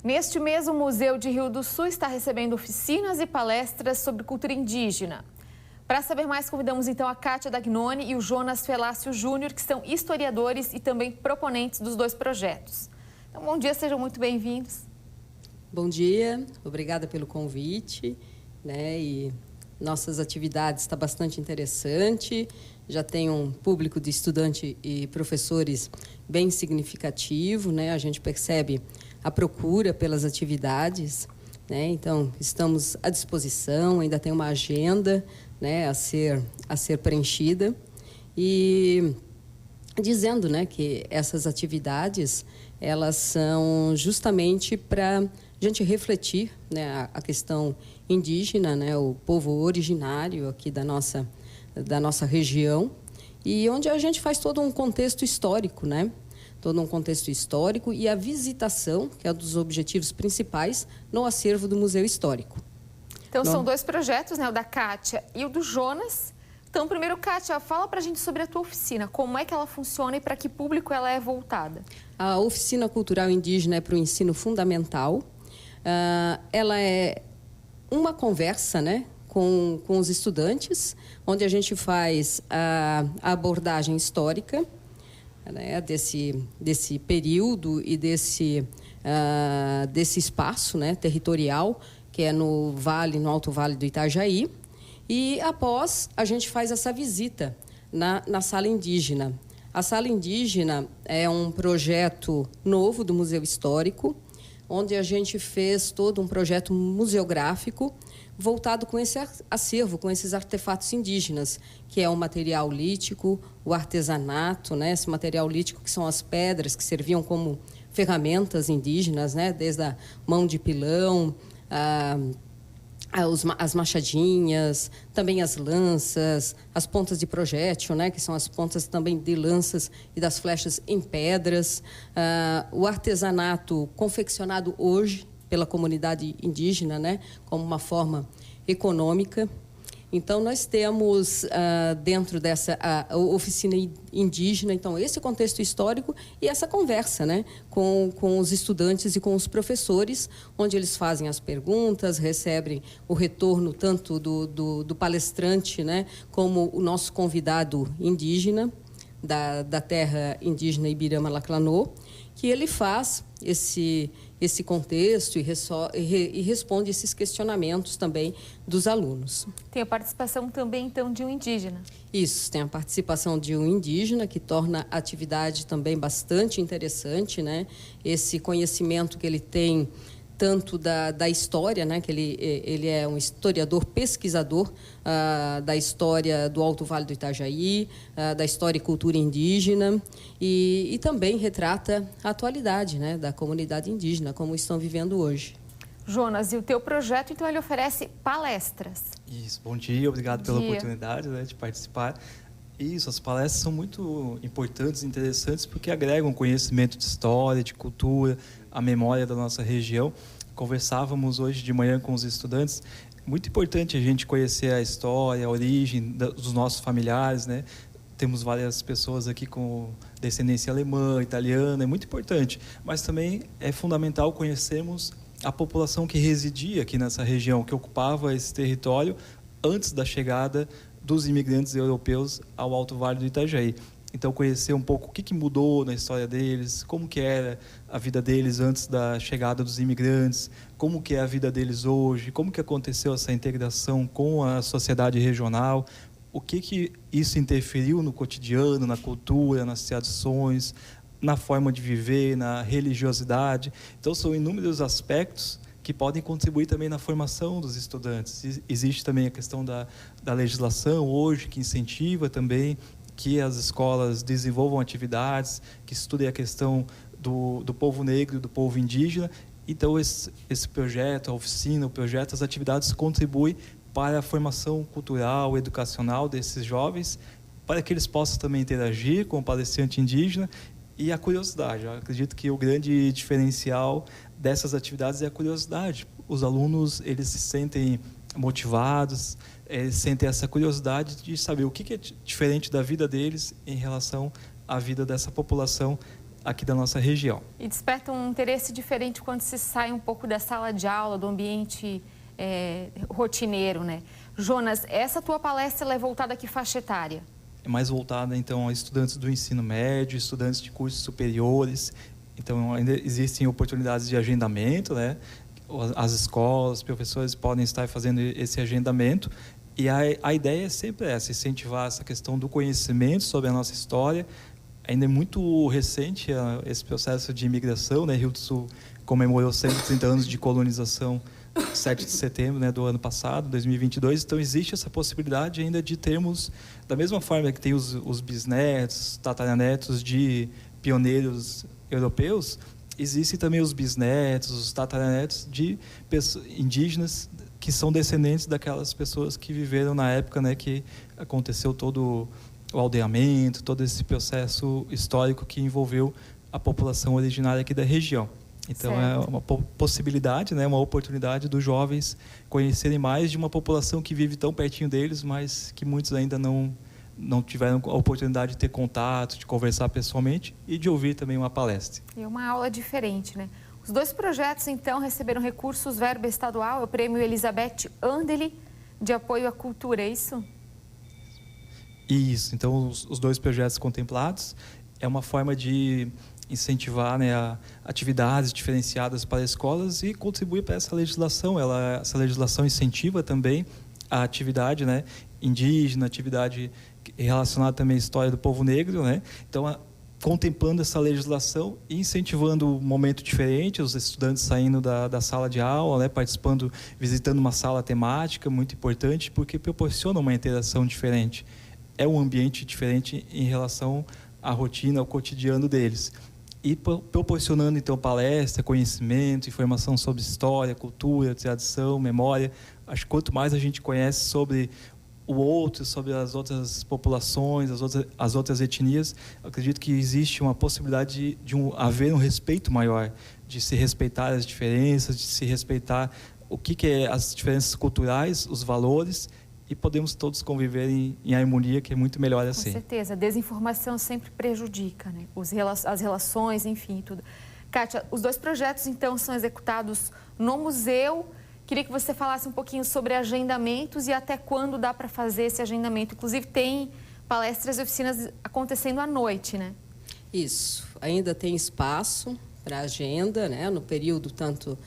Neste mês, o Museu de Rio do Sul está recebendo oficinas e palestras sobre cultura indígena. Para saber mais, convidamos então a Kátia Dagnoni e o Jonas Felácio Júnior, que são historiadores e também proponentes dos dois projetos. Então, bom dia, sejam muito bem-vindos. Bom dia, obrigada pelo convite, E nossas atividades estão bastante interessante, já tem um público de estudante e professores bem significativo, A gente percebe a procura pelas atividades, Então, estamos à disposição, ainda tem uma agenda, a ser preenchida. E dizendo, que essas atividades, elas são justamente para a gente refletir, a questão indígena, o povo originário aqui da nossa região, e onde a gente faz todo um contexto histórico, todo um contexto histórico e a visitação, que é um dos objetivos principais, no acervo do Museu Histórico. Então, são dois projetos, o da Kátia e o do Jonas. Então, primeiro, Kátia, fala para a gente sobre a tua oficina, como é que ela funciona e para que público ela é voltada? A Oficina Cultural Indígena é para o ensino fundamental. Ela é uma conversa, com os estudantes, onde a gente faz a abordagem histórica, desse período e desse espaço, territorial, que é no Alto Vale do Itajaí. E, após, a gente faz essa visita na Sala Indígena. A Sala Indígena é um projeto novo do Museu Histórico, onde a gente fez todo um projeto museográfico voltado com esse acervo, com esses artefatos indígenas, que é o material lítico, o artesanato, esse material lítico que são as pedras que serviam como ferramentas indígenas, desde a mão de pilão, as machadinhas, também as lanças, as pontas de projétil, que são as pontas também de lanças e das flechas em pedras, o artesanato confeccionado hoje pela comunidade indígena, como uma forma econômica. Então, nós temos dentro dessa oficina indígena, então, esse contexto histórico e essa conversa, com os estudantes e com os professores, onde eles fazem as perguntas, recebem o retorno tanto do palestrante, como o nosso convidado indígena da terra indígena Ibirama-Laclanô, que ele faz esse contexto e responde esses questionamentos também dos alunos. Tem a participação também, então, de um indígena. Isso, tem a participação de um indígena, que torna a atividade também bastante interessante, Esse conhecimento que ele tem tanto da história, que ele é um historiador pesquisador da história do Alto Vale do Itajaí, da história e cultura indígena, e também retrata a atualidade, da comunidade indígena, como estão vivendo hoje. Jonas, e o teu projeto, então, ele oferece palestras. Isso, bom dia, obrigado pela oportunidade de participar. Isso, as palestras são muito importantes e interessantes porque agregam conhecimento de história, de cultura, a memória da nossa região. Conversávamos hoje de manhã com os estudantes. Muito importante a gente conhecer a história, a origem dos nossos familiares, Temos várias pessoas aqui com descendência alemã, italiana, é muito importante. Mas também é fundamental conhecermos a população que residia aqui nessa região, que ocupava esse território antes da chegada dos imigrantes europeus ao Alto Vale do Itajaí. Então, conhecer um pouco o que mudou na história deles, como que era a vida deles antes da chegada dos imigrantes, como que é a vida deles hoje, como que aconteceu essa integração com a sociedade regional, o que isso interferiu no cotidiano, na cultura, nas tradições, na forma de viver, na religiosidade. Então, são inúmeros aspectos que podem contribuir também na formação dos estudantes. Existe também a questão da legislação hoje, que incentiva também que as escolas desenvolvam atividades, que estudem a questão do povo negro, do povo indígena. Então, esse projeto, a oficina, o projeto, as atividades contribuem para a formação cultural, educacional desses jovens, para que eles possam também interagir com o palestrante indígena e a curiosidade. Eu acredito que o grande diferencial dessas atividades é a curiosidade. Os alunos, eles se sentem motivados, sentem essa curiosidade de saber o que é diferente da vida deles em relação à vida dessa população aqui da nossa região. E desperta um interesse diferente quando se sai um pouco da sala de aula, do ambiente rotineiro, né? Jonas, essa tua palestra ela é voltada a que faixa etária? É mais voltada, então, a estudantes do ensino médio, estudantes de cursos superiores. Então, ainda existem oportunidades de agendamento, né? As escolas, os professores podem estar fazendo esse agendamento. E a ideia é sempre essa, incentivar essa questão do conhecimento sobre a nossa história. Ainda é muito recente esse processo de imigração, né? Rio do Sul comemorou 130 anos de colonização 7 de setembro, né, do ano passado, 2022. Então, existe essa possibilidade ainda de termos, da mesma forma que tem os bisnetos, tataranetos de pioneiros europeus, existem também os bisnetos, os tataranetos de indígenas que são descendentes daquelas pessoas que viveram na época, né, que aconteceu todo o aldeamento, todo esse processo histórico que envolveu a população originária aqui da região. Então, certo. É uma possibilidade, né, uma oportunidade dos jovens conhecerem mais de uma população que vive tão pertinho deles, mas que muitos ainda não tiveram a oportunidade de ter contato, de conversar pessoalmente e de ouvir também uma palestra. E uma aula diferente, né? Os 2 projetos, então, receberam recursos verba estadual, é o Prêmio Elizabeth Anderle de apoio à cultura, é isso? Isso. Então, os 2 projetos contemplados é uma forma de incentivar, né, atividades diferenciadas para escolas e contribuir para essa legislação. Essa legislação incentiva também a atividade, né, indígena, atividade relacionada também à história do povo negro, né? Então, contemplando essa legislação e incentivando um momento diferente, os estudantes saindo da sala de aula, né, participando, visitando uma sala temática, muito importante, porque proporciona uma interação diferente. É um ambiente diferente em relação à rotina, ao cotidiano deles. E proporcionando, então, palestra, conhecimento, informação sobre história, cultura, tradição, memória. Acho que quanto mais a gente conhece sobre o outro, sobre as outras populações, as outras etnias, acredito que existe uma possibilidade de haver um respeito maior, de se respeitar as diferenças, de se respeitar o que é as diferenças culturais, os valores, e podemos todos conviver em harmonia, que é muito melhor assim. Com certeza. A desinformação sempre prejudica, né? As relações, enfim, tudo. Kátia, os 2 projetos, então, são executados no museu. Queria que você falasse um pouquinho sobre agendamentos e até quando dá para fazer esse agendamento. Inclusive, tem palestras e oficinas acontecendo à noite, né? Isso. Ainda tem espaço para agenda, né? No período tanto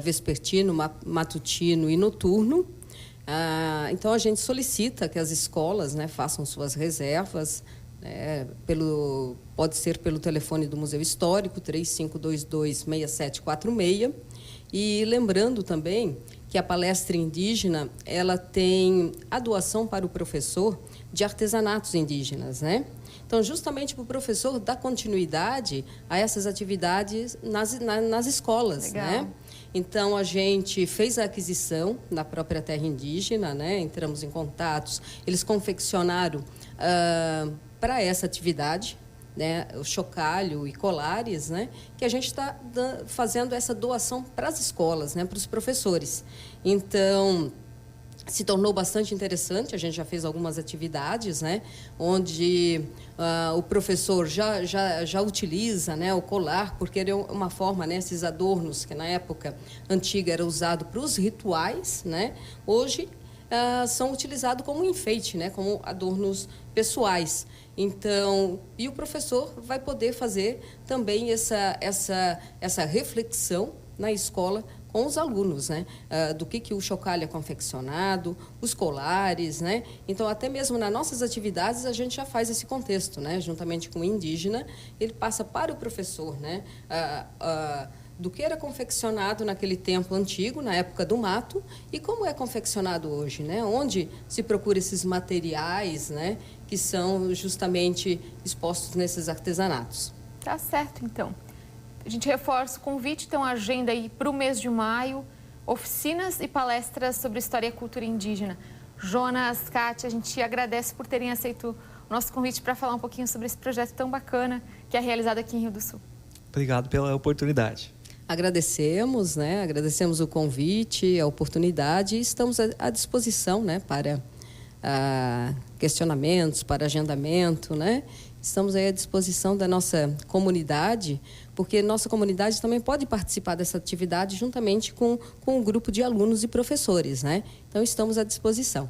vespertino, matutino e noturno. Então, a gente solicita que as escolas, né, façam suas reservas, né, pode ser pelo telefone do Museu Histórico, 3522-6746. E lembrando também que a palestra indígena ela tem a doação para o professor de artesanatos indígenas, né? Então, justamente para o professor dar continuidade a essas atividades nas escolas. Legal. Né? Então, a gente fez a aquisição na própria terra indígena, né? Entramos em contatos, eles confeccionaram para essa atividade, né? O chocalho e colares, né? Que a gente está fazendo essa doação para as escolas, né? Para os professores. Então, se tornou bastante interessante, a gente já fez algumas atividades, né, onde o professor já utiliza, né, o colar, porque ele é uma forma, né, esses adornos que na época antiga era usado para os rituais, né, hoje são utilizados como enfeite, né, como adornos pessoais. Então, e o professor vai poder fazer também essa reflexão na escola com os alunos, né? Do que o chocalho é confeccionado, os colares, né? Então, até mesmo nas nossas atividades, a gente já faz esse contexto, né? Juntamente com o indígena, ele passa para o professor, né? Do que era confeccionado naquele tempo antigo, na época do mato, e como é confeccionado hoje, né? Onde se procura esses materiais, né? Que são justamente expostos nesses artesanatos. Tá certo, então. A gente reforça o convite, então, a agenda aí para o mês de maio, oficinas e palestras sobre história e cultura indígena. Jonas, Kátia, a gente agradece por terem aceito o nosso convite para falar um pouquinho sobre esse projeto tão bacana que é realizado aqui em Rio do Sul. Obrigado pela oportunidade. Agradecemos, né? Agradecemos o convite, a oportunidade e estamos à disposição, né? Para questionamentos, para agendamento, né? estamos aí à disposição da nossa comunidade, porque nossa comunidade também pode participar dessa atividade juntamente com um grupo de alunos e professores, né? Então, estamos à disposição.